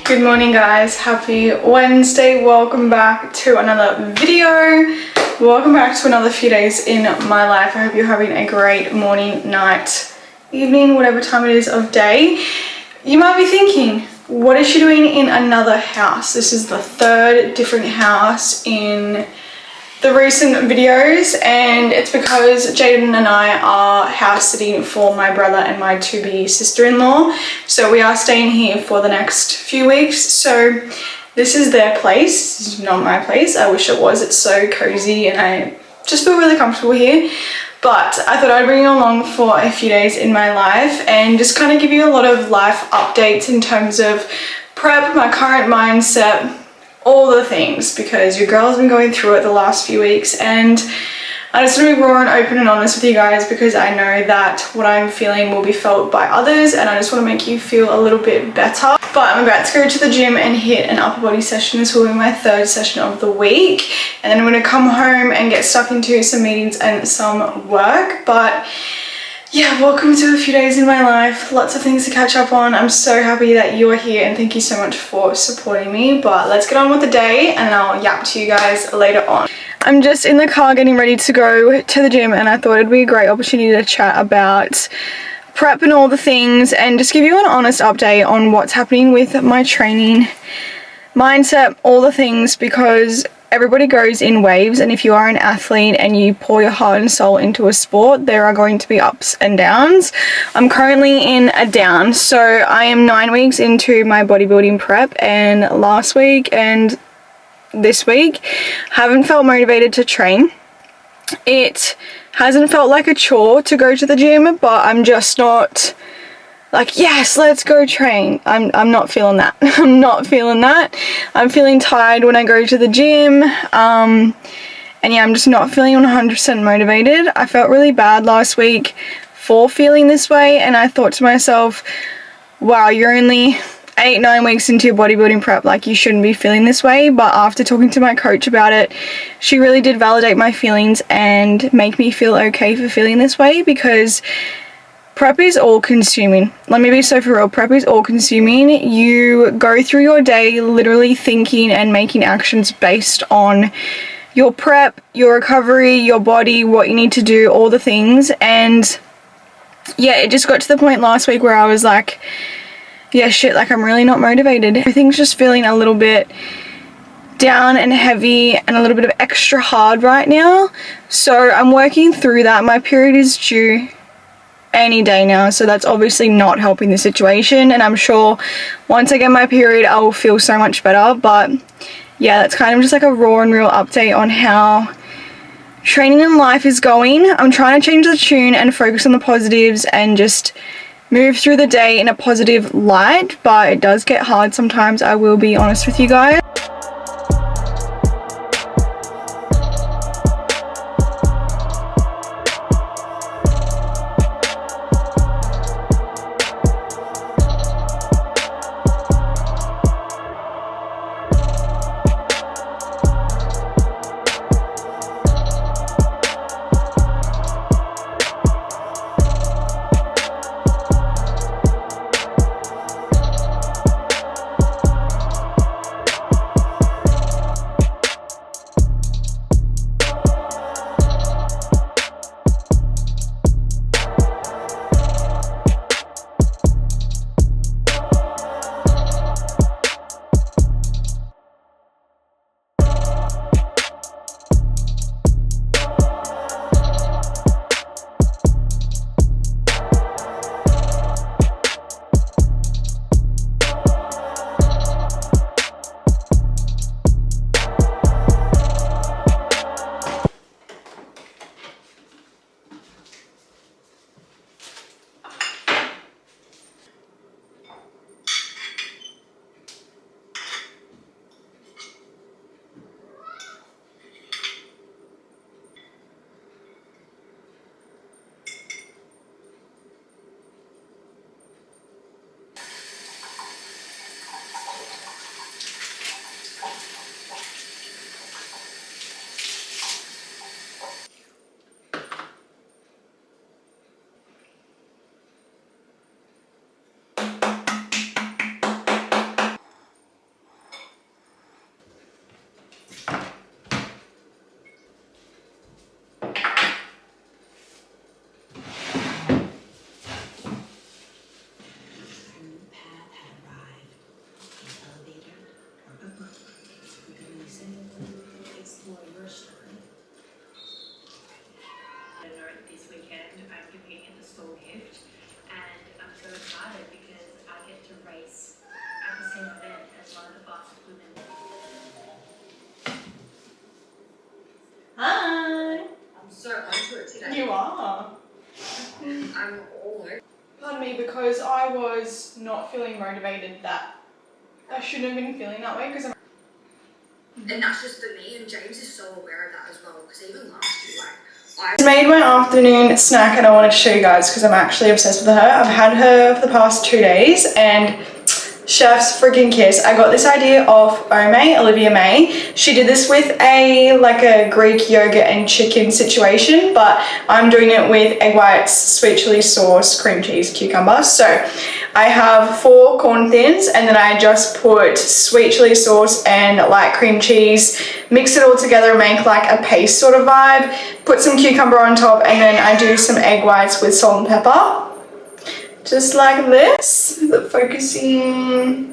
Good morning guys, happy Wednesday. Welcome back to another video. Welcome back to another few days in my life. I hope you're having a great morning, night, evening, whatever time it is of day. You might be thinking, what is she doing in another house? This is the third different house in the recent videos, and it's because Jaden and I are house sitting for my brother and my to-be sister-in-law. So we are staying here for the next few weeks. So this is their place. This is not my place. I wish it was. It's so cozy and I just feel really comfortable here. But I thought I'd bring you along for a few days in my life and just kind of give you a lot of life updates in terms of prep, my current mindset, all the things, because your girl's been going through it the last few weeks, and I just want to be raw and open and honest with you guys because I know that what I'm feeling will be felt by others, and I just want to make you feel a little bit better. But I'm about to go to the gym and hit an upper body session. This will be my third session of the week, and then I'm going to come home and get stuck into some meetings and some work. But yeah, welcome to a few days in my life. Lots of things to catch up on. I'm so happy that you are here and thank you so much for supporting me. But let's get on with the day and I'll yap to you guys later on. I'm just in the car getting ready to go to the gym, and I thought it'd be a great opportunity to chat about prep and all the things and just give you an honest update on what's happening with my training, mindset, all the things, because everybody goes in waves, and if you are an athlete and you pour your heart and soul into a sport, there are going to be ups and downs. I'm currently in a down, so I am 9 weeks into my bodybuilding prep, and last week and this week haven't felt motivated to train. It hasn't felt like a chore to go to the gym, but I'm just not like, yes, let's go train. I'm not feeling that. I'm not feeling that. I'm feeling tired when I go to the gym. And yeah, I'm just not feeling 100% motivated. I felt really bad last week for feeling this way, and I thought to myself, wow, you're only 8-9 weeks into your bodybuilding prep, like you shouldn't be feeling this way. But after talking to my coach about it, she really did validate my feelings and make me feel okay for feeling this way, because prep is all consuming. Let me be so for real. Prep is all consuming. You go through your day literally thinking and making actions based on your prep, your recovery, your body, what you need to do, all the things. And yeah, it just got to the point last week where I was like, yeah, shit, like I'm really not motivated. Everything's just feeling a little bit down and heavy and a little bit of extra hard right now. So I'm working through that. My period is due any day now, so that's obviously not helping the situation, and I'm sure once I get my period I will feel so much better. But yeah, that's kind of just like a raw and real update on how training in life is going. I'm trying to change the tune and focus on the positives and just move through the day in a positive light, but it does get hard sometimes, I will be honest with you guys. race at the same event as one of the fastest women. Hi. I'm so onto it today. You are. I'm all over. Pardon me, because I was not feeling motivated that I shouldn't have been feeling that way because And that's just for me, and James is so aware of that as well, because even last year, I made my afternoon snack and I wanted to show you guys because I'm actually obsessed with her. I've had her for the past 2 days and chef's freaking kiss. I got this idea off Olivia May. She did this with a Greek yogurt and chicken situation, but I'm doing it with egg whites, sweet chili sauce, cream cheese, cucumber. So I have 4 corn thins and then I just put sweet chili sauce and light cream cheese, mix it all together, make like a paste sort of vibe, put some cucumber on top, and then I do some egg whites with salt and pepper. Just like this. Is it focusing?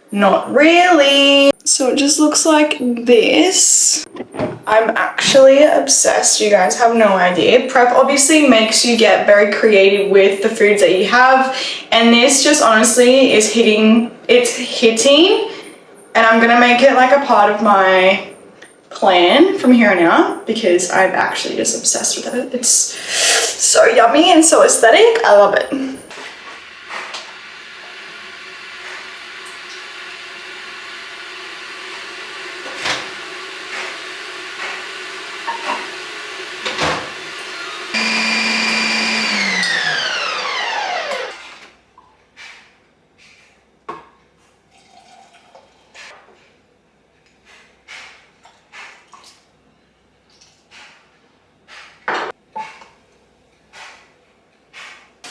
Not really. So it just looks like this. I'm actually obsessed. You guys have no idea. Prep obviously makes you get very creative with the foods that you have. And this just honestly is hitting. It's hitting. And I'm going to make it like a part of my plan from here on out because I'm actually just obsessed with it. It's so yummy and so aesthetic. I love it.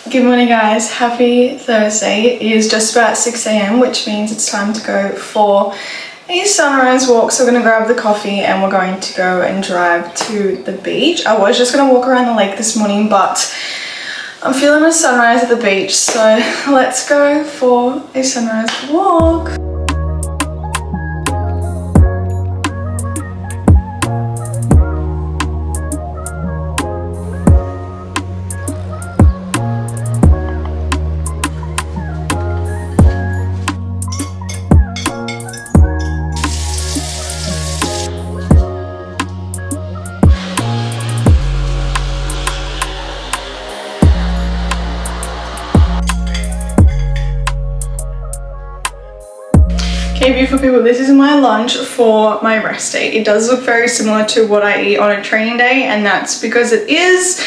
Good morning guys, happy Thursday. It is just about 6 a.m, which means it's time to go for a sunrise walk. So we're going to grab the coffee and we're going to go and drive to the beach. I was just going to walk around the lake this morning, but I'm feeling a sunrise at the beach. So let's go for a sunrise walk. Okay, beautiful people, this is my lunch for my rest day. It does look very similar to what I eat on a training day, and that's because it is,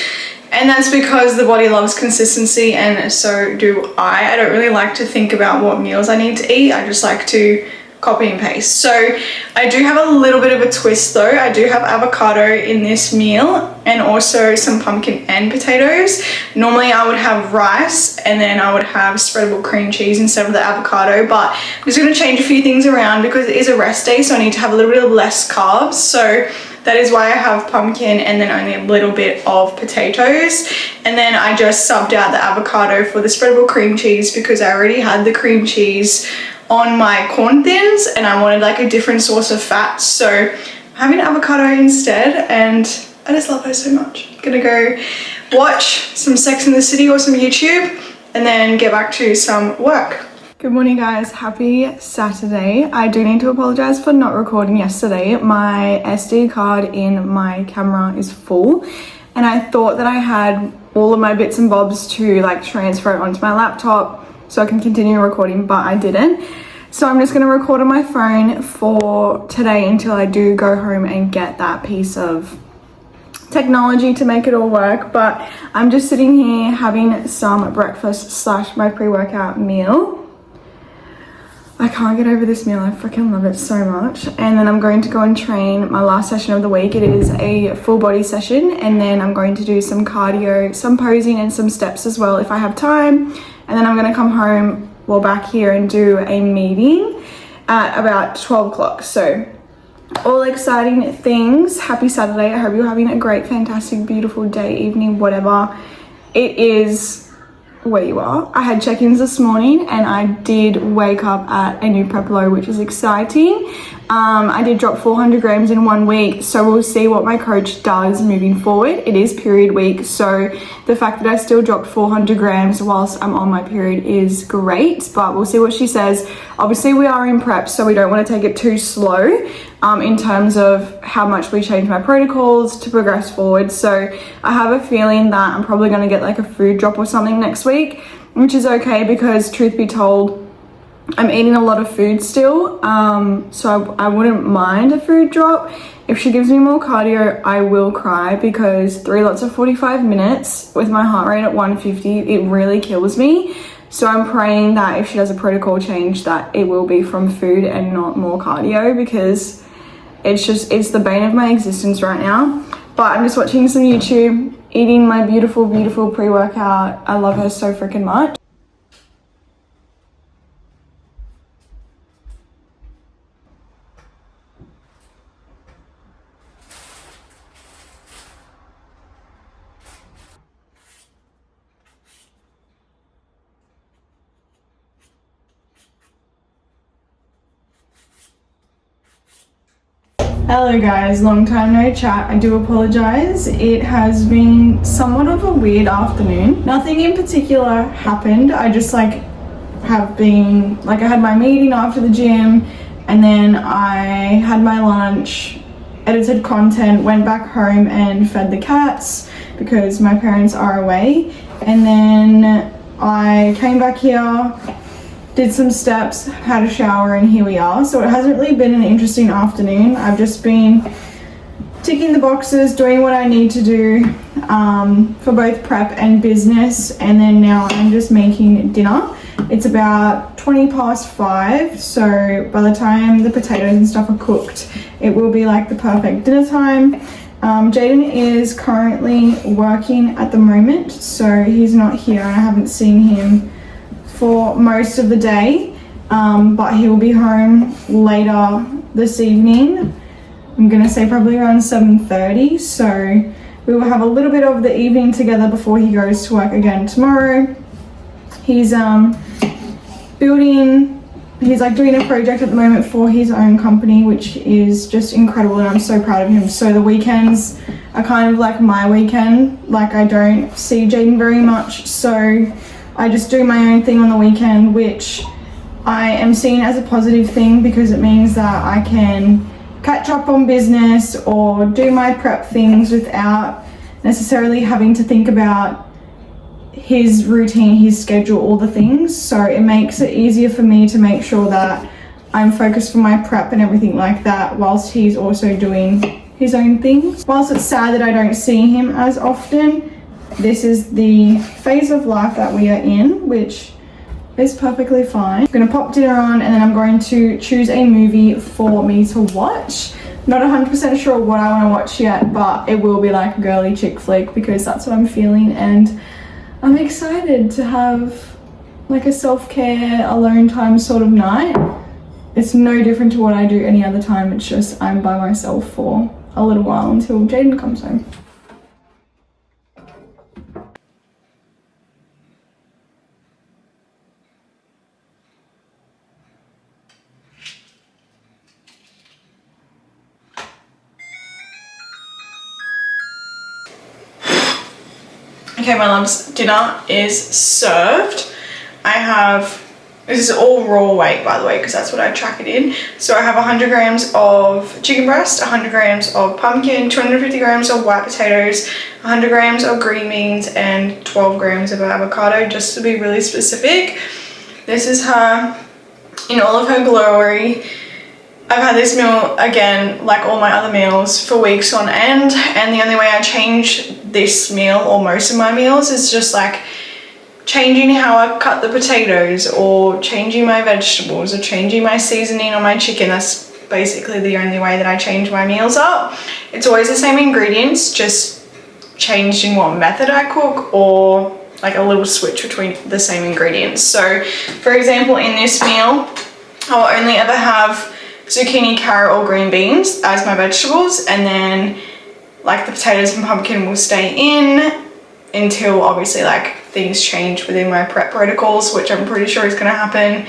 and that's because the body loves consistency, and so do I. I don't really like to think about what meals I need to eat. I just like to copy and paste. So I do have a little bit of a twist though. I do have avocado in this meal and also some pumpkin and potatoes. Normally I would have rice and then I would have spreadable cream cheese instead of the avocado, but I'm just going to change a few things around because it is a rest day, so I need to have a little bit of less carbs. So that is why I have pumpkin and then only a little bit of potatoes. And then I just subbed out the avocado for the spreadable cream cheese because I already had the cream cheese on my corn thins and I wanted like a different source of fat, so I'm having avocado instead and I just love her so much. I'm gonna go watch some Sex in the City or some YouTube and then get back to some work. Good morning guys, happy Saturday. I do need to apologize for not recording yesterday. My SD card in my camera is full and I thought that I had all of my bits and bobs to like transfer it onto my laptop so I can continue recording, but I didn't. So I'm just gonna record on my phone for today until I do go home and get that piece of technology to make it all work. But I'm just sitting here having some breakfast slash my pre-workout meal. I can't get over this meal, I freaking love it so much. And then I'm going to go and train my last session of the week. It is a full body session, and then I'm going to do some cardio, some posing and some steps as well if I have time. And then I'm gonna come home, well, back here and do a meeting at about 12 o'clock. So all exciting things. Happy Saturday. I hope you're having a great, fantastic, beautiful day, evening, whatever it is where you are. I had check-ins this morning and I did wake up at a new prep low, which is exciting. I did drop 400 grams in 1 week, so we'll see what my coach does moving forward. It is period week, so the fact that I still dropped 400 grams whilst I'm on my period is great, but we'll see what she says. Obviously we are in prep, so we don't want to take it too slow in terms of how much we change my protocols to progress forward. So I have a feeling that I'm probably going to get like a food drop or something next week, which is okay because truth be told, I'm eating a lot of food still, so I wouldn't mind a food drop. If she gives me more cardio, I will cry because 3 lots of 45 minutes with my heart rate at 150, it really kills me. So I'm praying that if she does a protocol change that it will be from food and not more cardio, because it's the bane of my existence right now. But I'm just watching some YouTube, eating my beautiful, beautiful pre-workout. I love her so freaking much. Hello guys, long time no chat. I do apologize. It has been somewhat of a weird afternoon. Nothing in particular happened. I just I had my meeting after the gym, and then I had my lunch, edited content, went back home and fed the cats because my parents are away, and then I came back here, did some steps, had a shower, and here we are. So it hasn't really been an interesting afternoon. I've just been ticking the boxes, doing what I need to do for both prep and business, and then now I'm just making dinner. It's about 5:20, so by the time the potatoes and stuff are cooked, it will be like the perfect dinner time. Jaden is currently working at the moment, so he's not here. I haven't seen him for most of the day, but he will be home later this evening. I'm gonna say probably around 7:30, so we will have a little bit of the evening together before he goes to work again tomorrow. He's doing a project at the moment for his own company, which is just incredible, and I'm so proud of him. So the weekends are kind of like my weekend. Like, I don't see Jaden very much, so I just do my own thing on the weekend, which I am seeing as a positive thing because it means that I can catch up on business or do my prep things without necessarily having to think about his routine, his schedule, all the things. So it makes it easier for me to make sure that I'm focused for my prep and everything like that, whilst he's also doing his own things. Whilst it's sad that I don't see him as often, this is the phase of life that we are in, which is perfectly fine. I'm gonna pop dinner on, and then I'm going to choose a movie for me to watch. Not 100% sure what I wanna watch yet, but it will be like a girly chick flick because that's what I'm feeling, and I'm excited to have like a self-care, alone time sort of night. It's no different to what I do any other time. It's just I'm by myself for a little while until Jaden comes home. Okay, my loves, dinner is served. This is all raw weight, by the way, because that's what I track it in. So I have 100 grams of chicken breast, 100 grams of pumpkin, 250 grams of white potatoes, 100 grams of green beans, and 12 grams of avocado, just to be really specific. This is her in all of her glory. I've had this meal, again, like all my other meals, for weeks on end, and the only way I change this meal, or most of my meals, is just like changing how I cut the potatoes, or changing my vegetables, or changing my seasoning on my chicken. That's basically the only way that I change my meals up. It's always the same ingredients, just changed in what method I cook, or like a little switch between the same ingredients. So, for example, in this meal, I'll only ever have zucchini, carrot, or green beans as my vegetables, and then like the potatoes and pumpkin will stay in until obviously like things change within my prep protocols, which I'm pretty sure is going to happen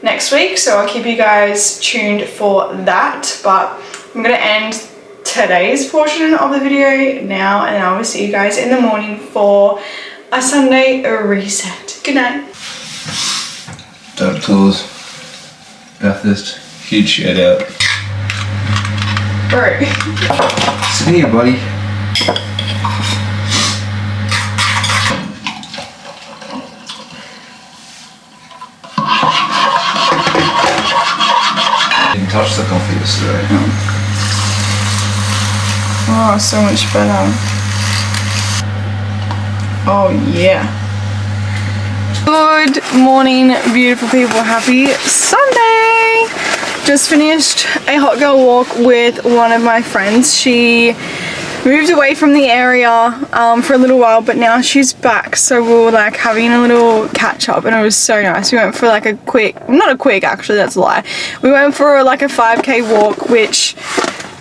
next week, so I'll keep you guys tuned for that. But I'm gonna end today's portion of the video now, and I will see you guys in the morning for a Sunday reset. Good night. Dr. Claus, Bathurst, huge shout out. Bro. Sit here, buddy. Didn't touch the coffee yesterday. Oh, so much better. Oh yeah. Good morning, beautiful people. Happy Sunday. Just finished a hot girl walk with one of my friends. She moved away from the area for a little while, but now she's back, so we were like having a little catch up, and it was so nice. We went for like a quick, not a quick actually, that's a lie, we went for like a 5k walk, which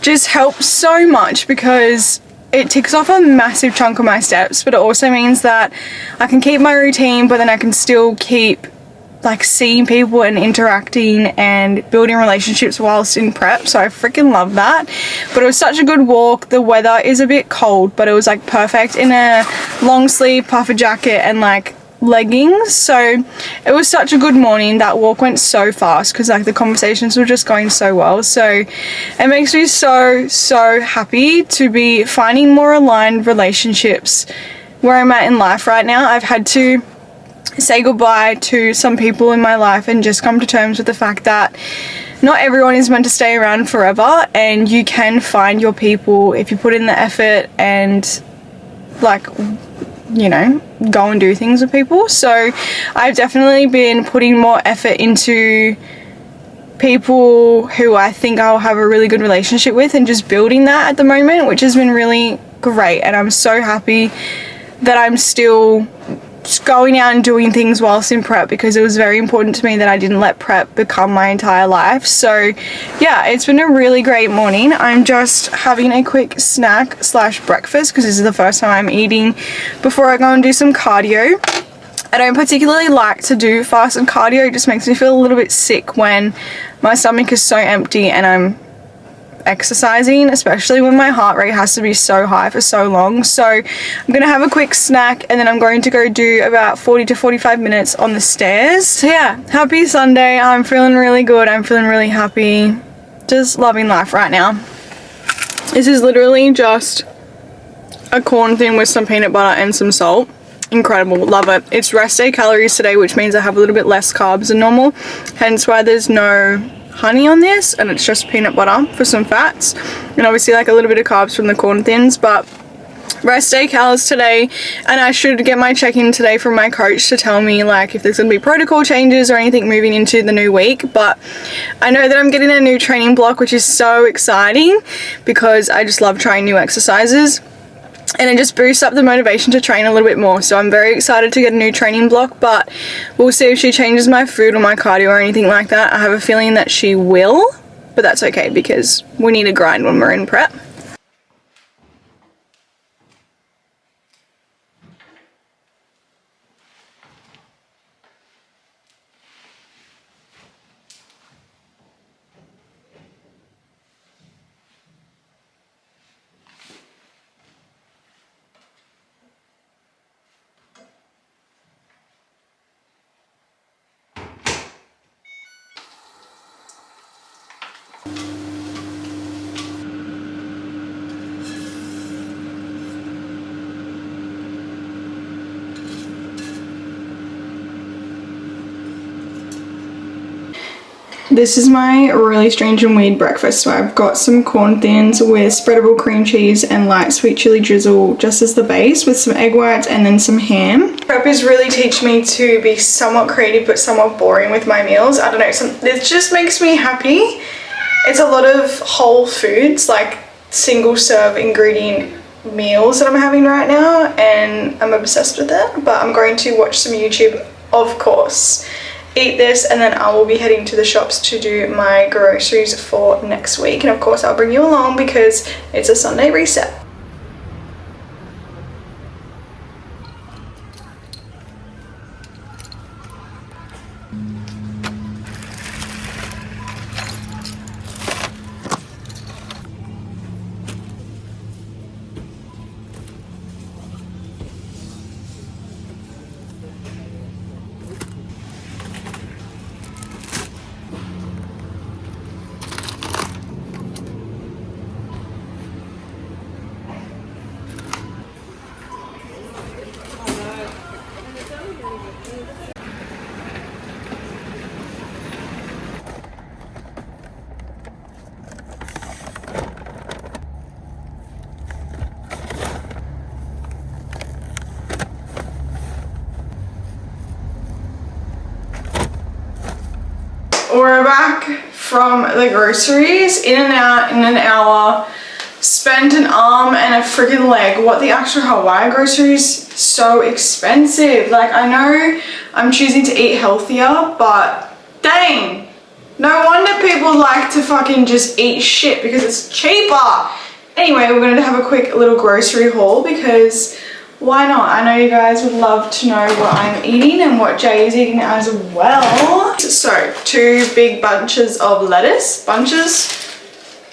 just helps so much because it ticks off a massive chunk of my steps, but it also means that I can keep my routine, but then I can still keep like seeing people and interacting and building relationships whilst in prep, so I freaking love that. But it was such a good walk. The weather is a bit cold, but it was like perfect in a long sleeve puffer jacket and like leggings, so it was such a good morning. That walk went so fast because like the conversations were just going so well, so it makes me so happy to be finding more aligned relationships where I'm at in life right now. I've had to say goodbye to some people in my life and just come to terms with the fact that not everyone is meant to stay around forever, and you can find your people if you put in the effort and like, you know, go and do things with people. So I've definitely been putting more effort into people who I think I'll have a really good relationship with and just building that at the moment, which has been really great. And I'm so happy that I'm still going out and doing things whilst in prep, because it was very important to me that I didn't let prep become my entire life. So yeah, it's been a really great morning. I'm just having a quick snack slash breakfast because this is the first time I'm eating before I go and do some cardio. I don't particularly like to do fasted cardio. It just makes me feel a little bit sick when my stomach is so empty and I'm exercising, especially when my heart rate has to be so high for so long. So I'm gonna have a quick snack and then I'm going to go do about 40 to 45 minutes on the stairs. So yeah, happy Sunday. I'm feeling really good. I'm feeling really happy. Just loving life right now. This is literally just a corn thing with some peanut butter and some salt. Incredible, love it. It's rest day calories today, which means I have a little bit less carbs than normal, hence why there's no honey on this, and it's just peanut butter for some fats and obviously like a little bit of carbs from the corn thins. But rest day calories today, and I should get my check-in today from my coach to tell me like if there's gonna be protocol changes or anything moving into the new week. But I know that I'm getting a new training block, which is so exciting because I just love trying new exercises, and it just boosts up the motivation to train a little bit more. So I'm very excited to get a new training block, but we'll see if she changes my food or my cardio or anything like that. I have a feeling that she will, but that's okay because we need to grind when we're in prep. This is my really strange and weird breakfast. So I've got some corn thins with spreadable cream cheese and light sweet chili drizzle just as the base, with some egg whites and then some ham. Prep is really teaching me to be somewhat creative but somewhat boring with my meals. I don't know, it just makes me happy. It's a lot of whole foods, like single serve ingredient meals that I'm having right now, and I'm obsessed with it. But I'm going to watch some YouTube, of course, eat this, and then I will be heading to the shops to do my groceries for next week. And of course I'll bring you along because it's a Sunday reset. we're back from the groceries, in and out in an hour. Spent an arm and a freaking leg. What the actual hell? Why are groceries so expensive? Like, I know I'm choosing to eat healthier, but dang, no wonder people like to fucking just eat shit because it's cheaper. Anyway, we're going to have a quick little grocery haul because why not? I know you guys would love to know what I'm eating and what Jay is eating as well. So 2 big bunches of lettuce.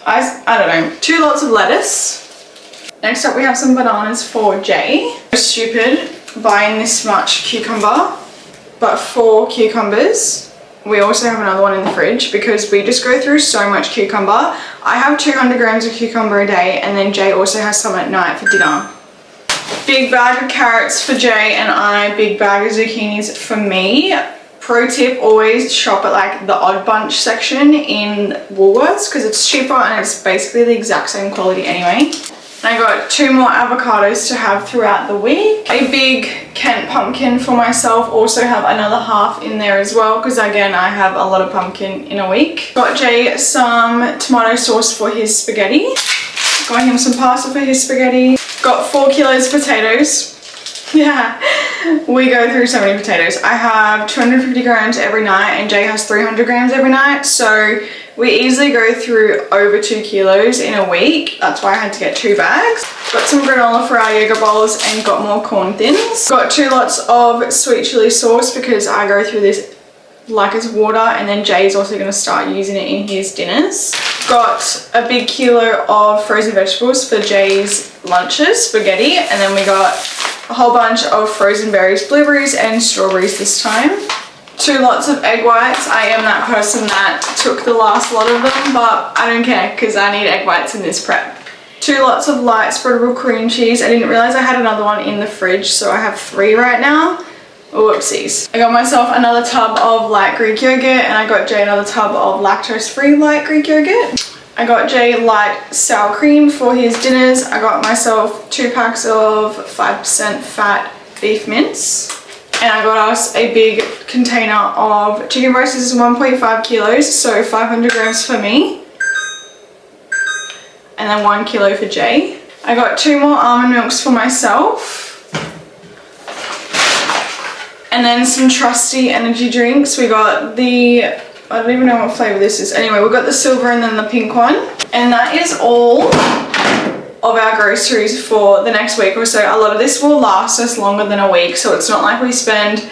I don't know, 2 lots of lettuce. Next up we have some bananas for Jay. Stupid buying this much cucumber, but 4 cucumbers. We also have another one in the fridge because we just go through so much cucumber. I have 200 grams of cucumber a day, and then Jay also has some at night for dinner. Big bag of carrots for Jay and I, big bag of zucchinis for me. Pro tip, always shop at like the odd bunch section in Woolworths because it's cheaper and it's basically the exact same quality anyway. And I got 2 more avocados to have throughout the week. A big Kent pumpkin for myself, also have another half in there as well because again I have a lot of pumpkin in a week. Got Jay some tomato sauce for his spaghetti. Got him some pasta for his spaghetti. Got 4 kilos of potatoes. Yeah, we go through so many potatoes. I have 250 grams every night and Jay has 300 grams every night. So we easily go through over 2 kilos in a week. That's why I had to get 2 bags. Got some granola for our yogurt bowls and got more corn thins. Got 2 lots of sweet chili sauce because I go through this like it's water, and then Jay's also going to start using it in his dinners. Got a big kilo of frozen vegetables for Jay's lunches, spaghetti, and then we got a whole bunch of frozen berries, blueberries and strawberries this time. 2 lots of egg whites. I am that person that took the last lot of them, but I don't care because I need egg whites in this prep. 2 lots of light spreadable cream cheese. I didn't realize I had another one in the fridge, so I have 3 right now. Whoopsies. I got myself another tub of light Greek yogurt and I got Jay another tub of lactose-free light Greek yogurt. I got Jay light sour cream for his dinners. I got myself 2 packs of 5% fat beef mince. And I got us a big container of chicken breast. This is 1.5 kilos, so 500 grams for me. And then 1 kilo for Jay. I got 2 more almond milks for myself. And then some trusty energy drinks. We got the, I don't even know what flavor this is. Anyway, we got the silver and then the pink one. And that is all of our groceries for the next week or so. A lot of this will last us longer than a week, so it's not like we spend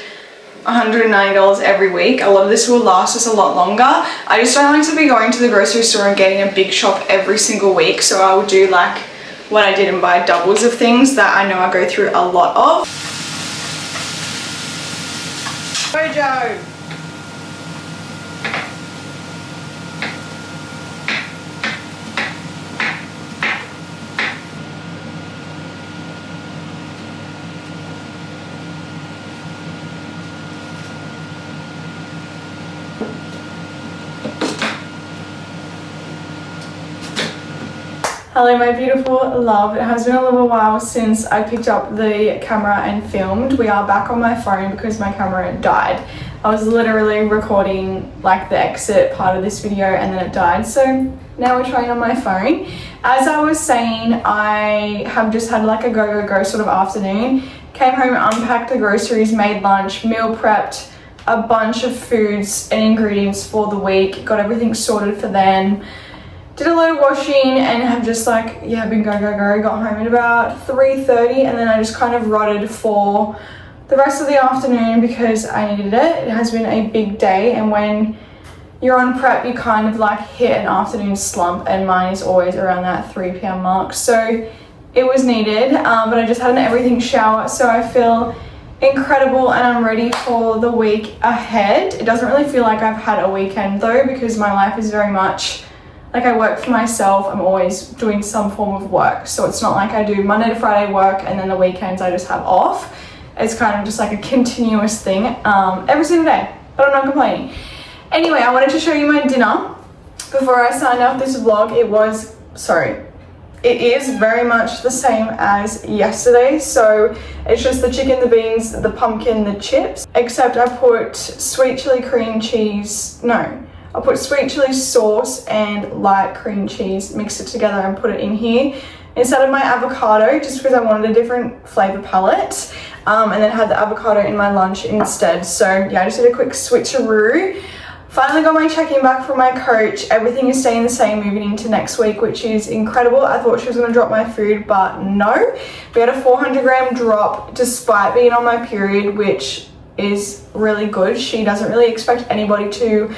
$190 every week. A lot of this will last us a lot longer. I just don't like to be going to the grocery store and getting a big shop every single week, so I will do like what I did and buy doubles of things that I know I go through a lot of. Joe. Hello my beautiful love. It has been a little while since I picked up the camera and filmed. We are back on my phone because my camera died. I was literally recording like the exit part of this video and then it died, so now we're trying on my phone. As I was saying, I have just had like a go sort of afternoon. Came home, unpacked the groceries, made lunch, meal prepped a bunch of foods and ingredients for the week, got everything sorted for then. Did a load of washing and have just like, yeah, been go. Got home at about 3:30 and then I just kind of rotted for the rest of the afternoon because I needed it. It has been a big day, and when you're on prep, you kind of like hit an afternoon slump, and mine is always around that 3 p.m. mark. So it was needed, but I just had an everything shower, so I feel incredible and I'm ready for the week ahead. It doesn't really feel like I've had a weekend though, because my life is very much like I work for myself. I'm always doing some form of work. So it's not like I do Monday to Friday work and then the weekends I just have off. It's kind of just like a continuous thing every single day, but I'm not complaining. Anyway, I wanted to show you my dinner. Before I signed off this vlog, it is very much the same as yesterday. So it's just the chicken, the beans, the pumpkin, the chips, except I put sweet chili cream cheese, no, I put sweet chili sauce and light cream cheese, mixed it together and put it in here instead of my avocado, just because I wanted a different flavor palette, and then had the avocado in my lunch instead. So yeah, I just did a quick switcheroo. Finally got my check-in back from my coach. Everything is staying the same moving into next week, which is incredible. I thought she was going to drop my food, but no. We had a 400-gram drop despite being on my period, which is really good. She doesn't really expect anybody to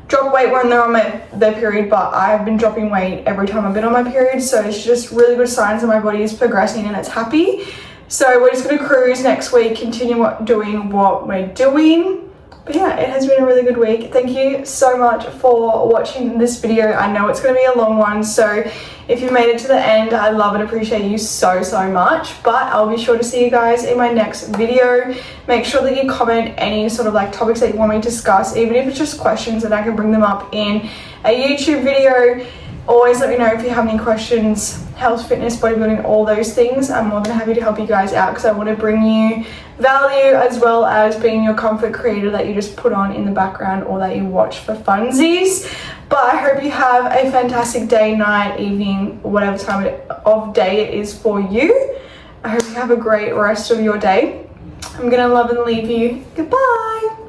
drop weight when they're on their period, but I've been dropping weight every time I've been on my period, so it's just really good signs that my body is progressing and it's happy. So we're just going to cruise next week, continue doing what we're doing. But yeah, it has been a really good week. Thank you so much for watching this video. I know it's going to be a long one, so if you made it to the end, I love and appreciate you so much. But I'll be sure to see you guys in my next video. Make sure that you comment any sort of like topics that you want me to discuss, even if it's just questions, and I can bring them up in a YouTube video. Always let me know if you have any questions, health, fitness, bodybuilding, all those things. I'm more than happy to help you guys out because I want to bring you value as well as being your comfort creator that you just put on in the background or that you watch for funsies. But I hope you have a fantastic day, night, evening, whatever time of day it is for you. I hope you have a great rest of your day. I'm gonna love and leave you. Goodbye.